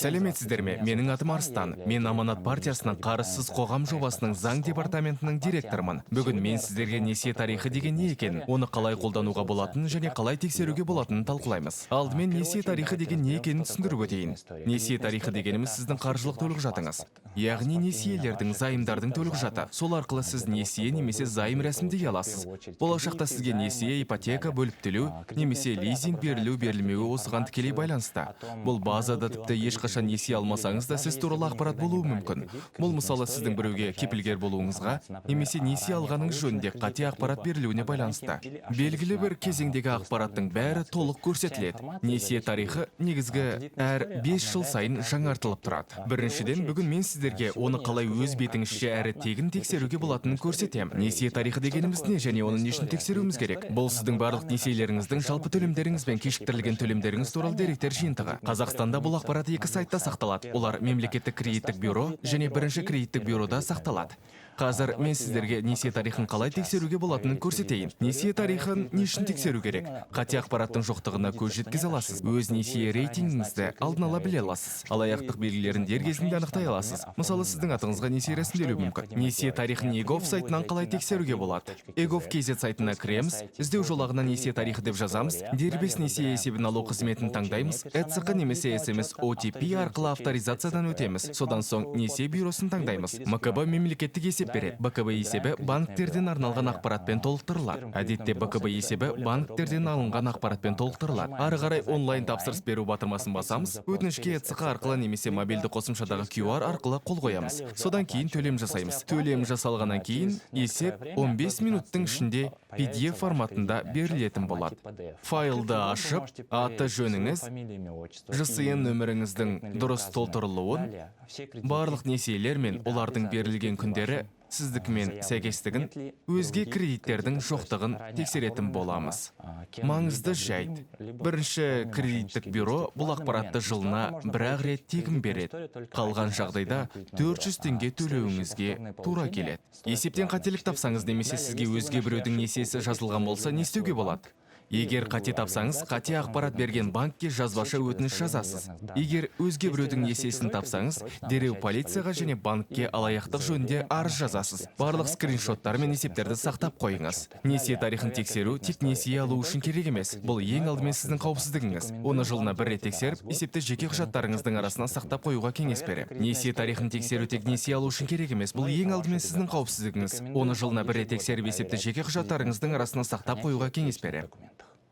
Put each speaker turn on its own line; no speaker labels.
Сәлеметсіздер ме? Менің атым Арыстан. Мен Аманат партиясының Қарызсыз қоғам жобасының заң департаментінің директорымын. Бүгін мен сіздерге несие тарихы деген не екенін, оны қалай қолдануға болатынын және қалай тексеруге болатынын талқылаймыз. Алдымен несие тарихы деген не екенін түсіндіріп өтейін. Несие тарихы дегеніміз сіздің қаржылық төлқұжатыңыз. Яғни несиелердің, зайымдардың төлқұжаты. Сол арқылы сіз несие немесе зайым рәсімдей аласыз. Болашақта сізге несие, ипотека, бөліп төлеу немесе лизинг берілу берілмеуі осыған тікелей байланысты. Бұл базада тіпті ешқашан несие алмасаңыз да сіз туралы ақпарат болуы мүмкін. Бұл мысалы сіздің біреуге кепілгер болуыңызға немесе несие алғаныңыз жөнінде қате ақпарат берілуіне байланысты. Белгілі бір кезеңдегі ақпараттың бәрі толық көрсетіледі. Несие тарихы негізгі әр 5 жыл сайын жаңартылып тұрады. Біріншіден, бүгін мен сіздерге оны қалай өз бетіңізше әрі тегін тексеруге болатынын көрсетемін. Несие тарихы дегеніміз не және оны не үшін тексеруіміз керек? Бұл сіздің барлық несиелеріңіздің жалпы төлемдеріңіз бен кешіктірілген төлемдеріңіз туралы деректер жиынтығы. Қазақстанда бұл ақпарат екі сайтта сақталады. Олар мемлекеттік кредиттік бюро және бірінші кредиттік бюрода сақталады. Қазір мен сіздерге несие тарихын қалай тексеруге болатынын көрсетейін. Несие тарихын не үшін тексеру керек? Қате ақпараттың жоқтығына көз жеткізе аласыз. Өз несие рейтингіңізді алдын ала біле аласыз. Алаяқтық белгілерін дер кезінде анықтай аласыз. Мысалы, сіздің атыңызға несие рәсімделуі мүмкін. Несие тарихын егов сайтынан қалай тексеруге болады? Egov.kz сайтына кіреміз, іздеу жолағына несие тарихы деп жазамыз, дербес несие есебін алу қызметін таңдаймыз, ЭЦК немесе SMS OTP арқылы авторизациядан өтеміз. Содан соң несие бюросын таңдаймыз. МКБ мемлекеттік есеп береді. БКБ есебі банктерден арналған ақпаратпен толықтырылады. Әдетте БКБ есебі банктерден алынған ақпаратпен толықтырылады. Ары қарай онлайн тапсырыс беру батырмасын басамыз, өтінішке ЭЦК арқылы немесе мобильді қосымшадағы QR арқылы қол қоямыз. Содан кейін төлем жасаймыз. Төлем жасалғаннан кейін есеп 15 минуттың ішінде PDF форматында берілетін болады. Файлды ашып, аты жөніңіз, ЖСН нөміріңіздің дұрыс толтырылуын, барлық несиелер мен олардың берілген күндері сіздікімен сәйкестігін, өзге кредиттердің жоқтығын тексеретін боламыз. Маңызды жайт. Бірінші кредиттік бюро бұл ақпаратты жылына бір-ақ рет тегін береді. Қалған жағдайда 400 теңге төлеуіңізге тура келеді. Есептен қателік тапсаңыз немесе сізге өзге біреудің несиесі жазылған болса, не істеуге болады? Егер қате тапсаңыз, қате ақпарат берген банкке жазбаша өтініш жазасыз. Егер өзге біреудің несиесін тапсаңыз, дереу полицияға және банкке алаяқтық жөнінде арыз жазасыз. Барлық скриншоттар мен есептерді сақтап қойыңыз. Несие тарихын тексеру тек несие алу үшін керек емес. Бұл ең алдымен сіздің қауіпсіздігіңіз. Оны жылына бір рет тексеріп, есепті жеке құжаттарыңыздың арасына сақтап қоюға кеңес беремін. Несие тарихын тексеру тек несие алу үшін керек емес. Бұл ең алдымен сіздің қауіпсіздігіңіз. Оны жылына бір рет тексеріп, есепті жеке құжаттарыңыздың арасына сақтап қоюға кеңес беремін.